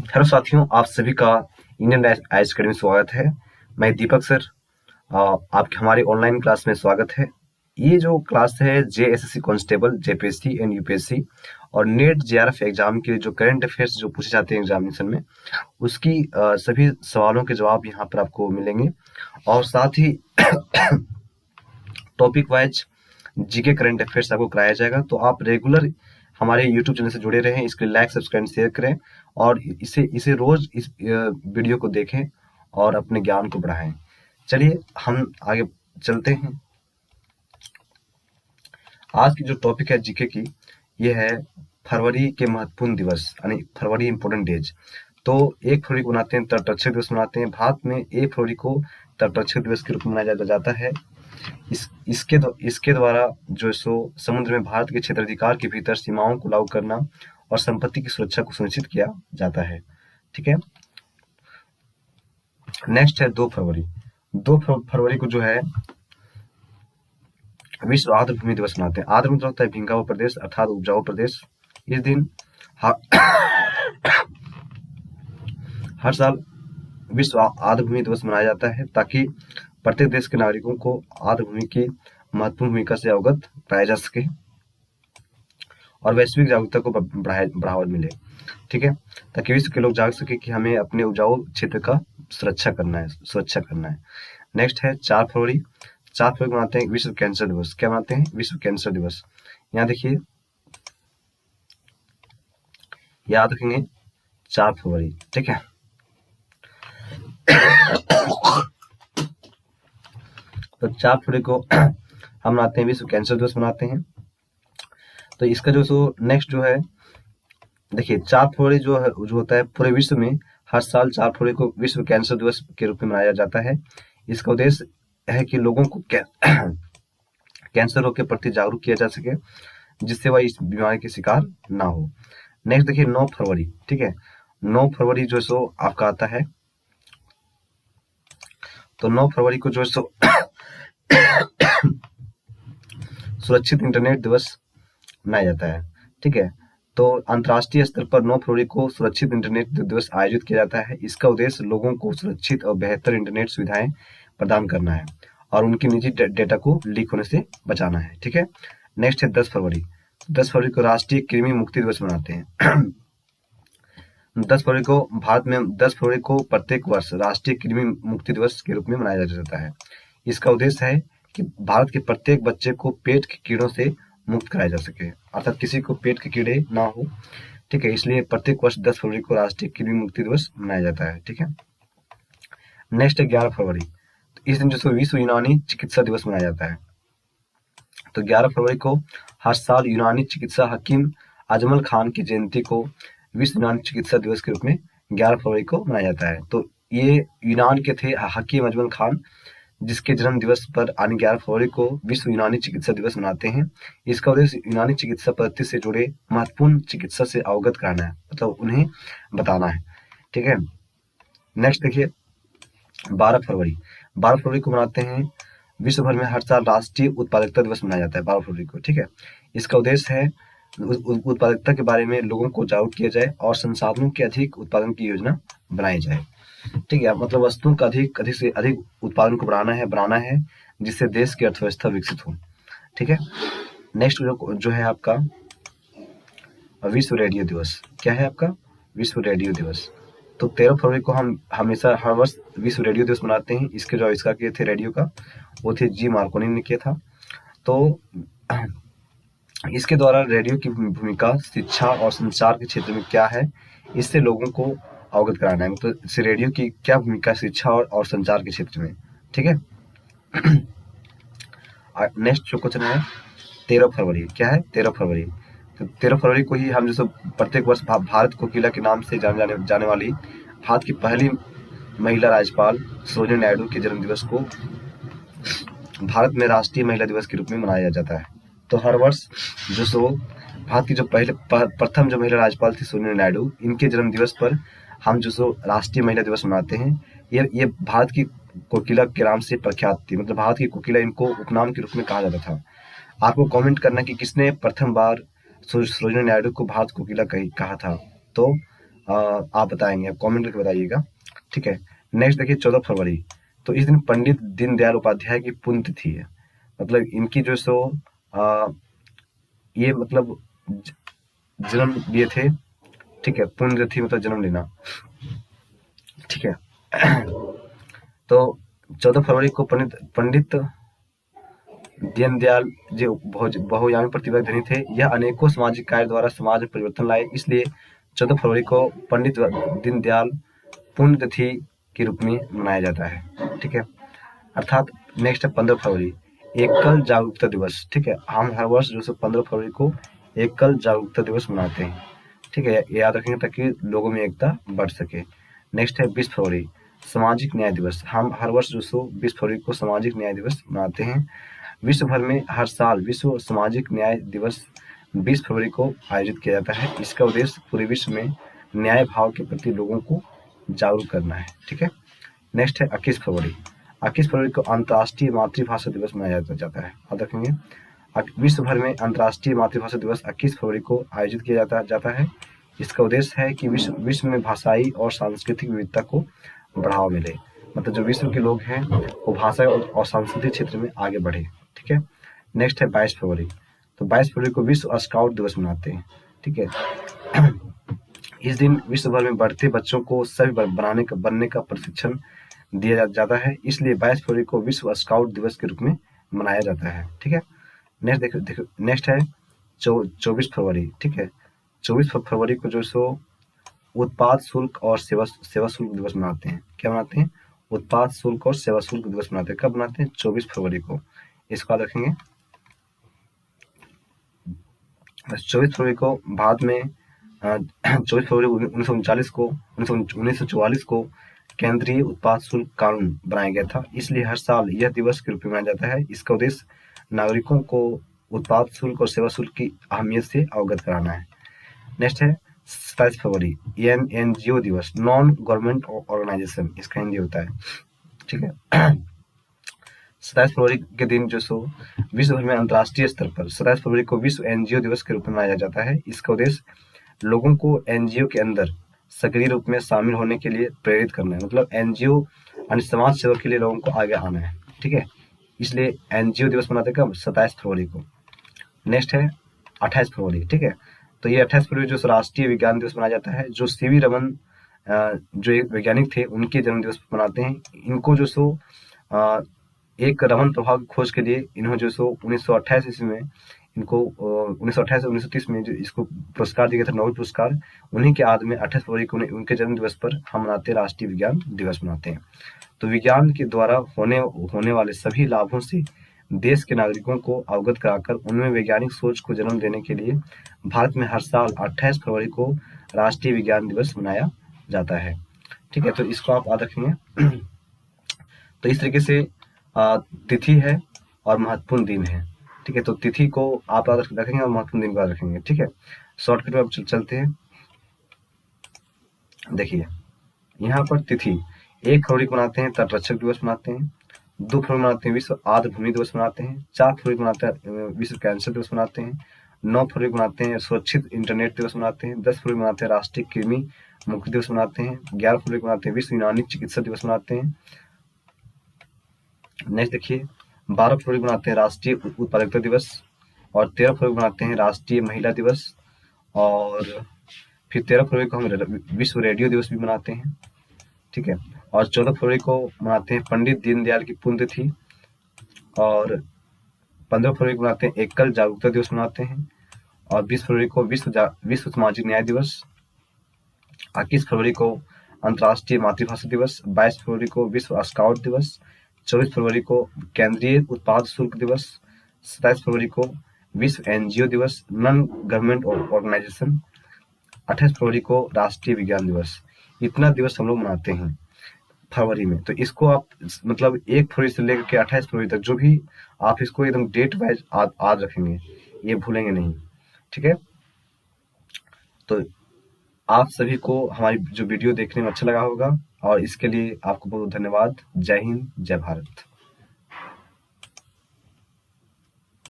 Hello साथियों, आप सभी का इंडियन आईएएस अकेडमी में स्वागत है। मैं दीपक सर, आपके हमारे ऑनलाइन क्लास में स्वागत है। ये जो क्लास है JSSC constable, JPSC and UPSC और नेट जेआरएफ एग्जाम के जो करंट अफेयर्स जो पूछे जाते हैं एग्जामिनेशन में, उसकी सभी सवालों के जवाब यहाँ पर आपको मिलेंगे और साथ ही topic wise GK current affairs आपको कराया जाएगा। तो आप रेगुलर हमारे यूट्यूब चैनल से जुड़े रहें, इसके लाइक सब्सक्राइब शेयर करें और इसे इसे रोज इस वीडियो को देखें और अपने ज्ञान को बढ़ाएं। चलिए हम आगे चलते हैं। आज की जो टॉपिक है जीके की, ये है फरवरी के महत्वपूर्ण दिवस यानी फरवरी इंपोर्टेंट डेज। तो 1 फरवरी को मनाते हैं तटरक्षक दिवस मनाते हैं। भारत में 1 फरवरी को तटरक्षक दिवस के रूप में मनाया जाता है। इसके द्वारा जो सो समुद्र में भारत के क्षेत्राधिकार के भीतर सीमाओं को लागू करना और संपत्ति की सुरक्षा को सुनिश्चित किया जाता है। ठीक है, नेक्स्ट है 2 फरवरी। 2 फरवरी को जो है विश्व आर्द्र भूमि दिवस मनाते हैं। आर्द्र मतलब होता है भींगा हुआ प्रदेश अर्थात उपजाऊ प्रदेश। इस दिन हर साल विश्व आर्द्र भूमि दिवस मनाया जाता है ताकि प्रत्येक देश के नागरिकों को आर्द्र भूमि की महत्वपूर्ण भूमिका से अवगत कराया जा सके और वैश्विक जागरूकता को बढ़ावा मिले। ठीक है, ताकि विश्व के लोग जाग सके कि हमें अपने उपजाऊ क्षेत्र का सुरक्षा करना है। नेक्स्ट है 4 फरवरी। 4 फरवरी को मनाते हैं विश्व कैंसर दिवस। क्या मनाते हैं? विश्व कैंसर दिवस। यहाँ देखिए, याद रखेंगे 4 फरवरी। ठीक है, तो 4 फरवरी को हम मनाते हैं विश्व कैंसर दिवस मनाते हैं। तो इसका जो नेक्स्ट जो है, देखिए 4 फरवरी जो होता है पूरे विश्व में हर साल 4 फरवरी को विश्व कैंसर दिवस के रूप में मनाया जाता है। इसका उद्देश्य है कि लोगों को कैंसर रोग के प्रति जागरूक किया जा सके, जिससे वह इस बीमारी के शिकार ना हो। नेक्स्ट देखिए 9 फरवरी। ठीक है, 9 फरवरी जो सो आपका आता है, तो 9 फरवरी को जो सो सुरक्षित इंटरनेट दिवस मनाया जाता है। ठीक है, तो अंतर्राष्ट्रीय स्तर पर 9 फरवरी को सुरक्षित इंटरनेट दिवस आयोजित किया जाता है। इसका उद्देश्य लोगों को सुरक्षित और बेहतर इंटरनेट सुविधाएं प्रदान करना है और उनकी निजी डेटा को लीक होने से बचाना है। ठीक है, नेक्स्ट है 10 फरवरी। 10 फरवरी को राष्ट्रीय कृमि मुक्ति दिवस मनाते हैं। 10 फरवरी को भारत में 10 फरवरी को प्रत्येक वर्ष राष्ट्रीय कृमि मुक्ति दिवस के रूप में मनाया जाता है। इसका उद्देश्य है कि भारत के प्रत्येक बच्चे को पेट के कीड़ों से मुक्त कराया जा सके, अर्थात किसी को पेट के कीड़े ना हो। ठीक है, इसलिए प्रत्येक वर्ष 10 फरवरी को राष्ट्रीय कृमि मुक्ति दिवस मनाया जाता है। ठीक है, नेक्स्ट है 11 फरवरी। तो इस दिन जो विश्व यूनानी चिकित्सा दिवस मनाया जाता है। तो 11 फरवरी को हर साल यूनानी चिकित्सा हकीम अजमल खान की जयंती को विश्व यूनानी चिकित्सा दिवस के रूप में 11 फरवरी को मनाया जाता है। तो ये यूनान के थे हकीम अजमल खान, जिसके जन्म दिवस पर यानी 11 फरवरी को विश्व यूनानी चिकित्सा दिवस मनाते हैं। इसका उद्देश्य यूनानी चिकित्सा पद्धति से जुड़े महत्वपूर्ण चिकित्सा से अवगत कराना है, मतलब उन्हें बताना है। ठीक है, नेक्स्ट देखिए 12 फरवरी। 12 फरवरी को मनाते हैं विश्व भर में हर साल राष्ट्रीय उत्पादकता दिवस मनाया जाता है 12 फरवरी को। ठीक है, इसका उद्देश्य है उत्पादकता के बारे में लोगों को जागरूक किया जाए और संसाधनों के अधिक उत्पादन की योजना बनाई जाए। ठीक है, मतलब वस्तुओं का अधिक से अधिक उत्पादन को बनाना है जिससे देश की अर्थव्यवस्था विकसित हो। ठीक है, नेक्स्ट जो है आपका विश्व रेडियो दिवस। क्या है आपका? विश्व रेडियो दिवस। तो 13 फरवरी को हम हमेशा हर वर्ष विश्व रेडियो दिवस मनाते हैं। इसके जो आविष्कार किए थे रेडियो का, वो थे जी मार्कोनी ने किया था। तो इसके द्वारा रेडियो की भूमिका शिक्षा और संचार के क्षेत्र में क्या है, इससे लोगों को अवगत कराना है, मतलब तो रेडियो की क्या भूमिका शिक्षा और संचार के क्षेत्र में। ठीक है, नेक्स्ट जो क्वेश्चन है 13 फरवरी। क्या है? 13 फरवरी। तो 13 फरवरी को ही हम जैसे प्रत्येक वर्ष भारत कोकिला के नाम से जाने वाली भारत की पहली महिला राज्यपाल सरोजिनी नायडू के जन्म दिवस को भारत में राष्ट्रीय महिला दिवस के रूप में मनाया जाता है। तो हर वर्ष जो सो भारत की जो प्रथम जो महिला राज्यपाल थी सरोजिनी नायडू, इनके जन्म दिवस पर हम जो सो राष्ट्रीय महिला दिवस मनाते हैं। ये भारत की कोकिला के नाम से प्रख्यात थी, मतलब भारत की कोकिला इनको उपनाम के रूप में कहा जाता था। आपको कमेंट करना कि किसने प्रथम बार सरोजिनी नायडू को भारत कोकिला कहा था। तो आप बताएंगे, आप कमेंट करके बताइएगा। ठीक है, नेक्स्ट देखिए 14 फरवरी। तो इस दिन पंडित दीनदयाल उपाध्याय की पुण्यतिथि है। मतलब इनकी जो सो आ, ये मतलब जन्म लिए थे। ठीक है, पुण्यतिथि मतलब जन्म लेना। ठीक है, तो 14 फरवरी को पंडित पंडित दीनदयाल जो बहुआयामी प्रतिभा धनी थे, यह अनेकों सामाजिक कार्य द्वारा समाज में परिवर्तन लाए। इसलिए 14 फरवरी को पंडित दीनदयाल पुण्यतिथि के रूप में मनाया जाता है। ठीक है, अर्थात नेक्स्ट है 15 फरवरी, एकल जागरूकता दिवस। ठीक है, हम हर वर्ष जो 15 फरवरी को एकल जागरूकता दिवस मनाते हैं। ठीक है, याद रखेंगे ताकि लोगों में एकता बढ़ सके। नेक्स्ट है 20 फरवरी, सामाजिक न्याय दिवस। हम हर वर्ष जो 20 फरवरी को सामाजिक न्याय दिवस मनाते हैं। विश्व भर में हर साल विश्व सामाजिक न्याय दिवस 20 फरवरी को आयोजित किया जाता है। इसका उद्देश्य पूरे विश्व में न्याय भाव के प्रति लोगों को जागरूक करना है। ठीक है, नेक्स्ट है 21 फरवरी। 21 फरवरी को अंतर्राष्ट्रीय मातृभाषा दिवस मनाया जाता है। याद रखेंगे, विश्व भर में अंतर्राष्ट्रीय मातृभाषा दिवस 21 फरवरी को आयोजित किया जाता है। इसका उद्देश्य है कि विश्व में भाषाई और सांस्कृतिक विविधता को बढ़ावा मिले। मतलब जो विश्व के लोग हैं वो भाषा और सांस्कृतिक क्षेत्र में आगे बढ़े। ठीक है, नेक्स्ट है 22 फरवरी। तो 22 फरवरी को विश्व स्काउट दिवस मनाते हैं। ठीक है, इस दिन विश्व भर में बढ़ते बच्चों को सभ्य बनने का प्रशिक्षण दिया जाता है। इसलिए 22 फरवरी को विश्व स्काउट दिवस के रूप में मनाया जाता है। ठीक है, नेक्स्ट देखो नेक्स्ट है 24 फरवरी। ठीक है, 24 फरवरी को जो सो उत्पाद शुल्क और सेवा शुल्क दिवस मनाते हैं। क्या मनाते हैं? उत्पाद शुल्क और सेवा शुल्क दिवस मनाते हैं। कब मनाते हैं? 24 फरवरी को। इसको याद रखेंगे। 24 फरवरी को भारत में 24 फरवरी 1944 को केंद्रीय उत्पाद शुल्क कानून बनाया गया था। इसलिए हर साल यह दिवस के रूप में मनाया जाता है। इसका उद्देश्य नागरिकों को उत्पाद शुल्क और सेवा शुल्क की अहमियत से अवगत कराना है। नेक्स्ट है 27 फरवरी, एनजीओ दिवस, नॉन गवर्नमेंट ऑर्गेनाइजेशन, इसका हिंदी होता है। ठीक है, 27 फरवरी के दिन जो सो विश्व भर में अंतर्राष्ट्रीय स्तर पर 27 फरवरी को विश्व एनजीओ दिवस के रूप में मनाया जाता है। इसका उद्देश्य लोगों को एनजीओ के अंदर सक्रिय रूप में शामिल होने के लिए प्रेरित करना है। मतलब एनजीओ यानी समाज सेवा के लिए लोगों को आगे आना है। ठीक है, इसलिए एनजीओ दिवस मनाते कब? 27 फरवरी को। नेक्स्ट है 28 फरवरी। ठीक है, तो ये 28 फरवरी जो राष्ट्रीय विज्ञान दिवस मनाया जाता है। जो सीवी रमन जो एक वैज्ञानिक थे उनके जन्म दिवस मनाते हैं। इनको जो सो एक रमन प्रभाव की खोज के लिए इन्होंने जो सो 1928 ईस्वी में इनको 1928 से 1930 में जो इसको पुरस्कार दिया गया था, नोबेल पुरस्कार। उन्हीं के याद में 28 फरवरी को उनके जन्म दिवस पर हम मनाते हैं, राष्ट्रीय विज्ञान दिवस मनाते हैं। तो विज्ञान के द्वारा होने वाले सभी लाभों से देश के नागरिकों को अवगत कराकर उनमें वैज्ञानिक सोच को जन्म देने के लिए भारत में हर साल 28 फरवरी को राष्ट्रीय विज्ञान दिवस मनाया जाता है। ठीक है, तो इसको आप याद रखेंगे। तो इस तरीके से तिथि है और महत्वपूर्ण दिन है। ठीक है, तो तिथि को आप याद रखेंगे और महत्वपूर्ण दिन को याद रखेंगे। ठीक है, शॉर्टकट में अब चलते हैं। देखिए यहाँ पर तिथि 1 फरवरी को मनाते हैं तटरक्षक दिवस मनाते हैं। 2 फरवरी मनाते हैं विश्व आर्द्र भूमि दिवस मनाते हैं। 4 फरवरी मनाते हैं विश्व कैंसर दिवस मनाते हैं। 9 फरवरी मनाते हैं सुरक्षित इंटरनेट दिवस मनाते हैं। 10 फरवरी मनाते हैं राष्ट्रीय कृमि मुक्ति दिवस मनाते हैं। 11 फरवरी को मनाते हैं विश्व यूनानी चिकित्सा दिवस मनाते हैं। नेक्स्ट देखिए 12 फरवरी मनाते हैं राष्ट्रीय उत्पादकता दिवस। और 13 फरवरी मनाते हैं राष्ट्रीय महिला दिवस। और फिर 13 फरवरी को हम विश्व रेडियो दिवस भी मनाते हैं। ठीक है, और 14 फरवरी को मनाते हैं पंडित दीनदयाल की पुण्यतिथि। और 15 फरवरी को मनाते हैं एकल जागरूकता दिवस मनाते हैं। और 20 फरवरी को विश्व सामाजिक न्याय दिवस। 21 फरवरी को अंतर्राष्ट्रीय मातृभाषा दिवस। 22 फरवरी को विश्व स्काउट दिवस। 24 फरवरी को केंद्रीय उत्पाद शुल्क दिवस। 27 फरवरी को विश्व एनजीओ दिवस, नॉन गवर्नमेंट ऑर्गेनाइजेशन। 28 फरवरी को राष्ट्रीय विज्ञान दिवस। इतना दिवस हम लोग मनाते हैं फरवरी में। तो इसको आप मतलब 1 फरवरी से लेकर के 28 फरवरी तक जो भी आप इसको एकदम डेट वाइज याद रखेंगे, ये भूलेंगे नहीं। ठीक है, तो आप सभी को हमारी जो वीडियो देखने में अच्छा लगा होगा और इसके लिए आपको बहुत धन्यवाद। जय हिंद, जय भारत।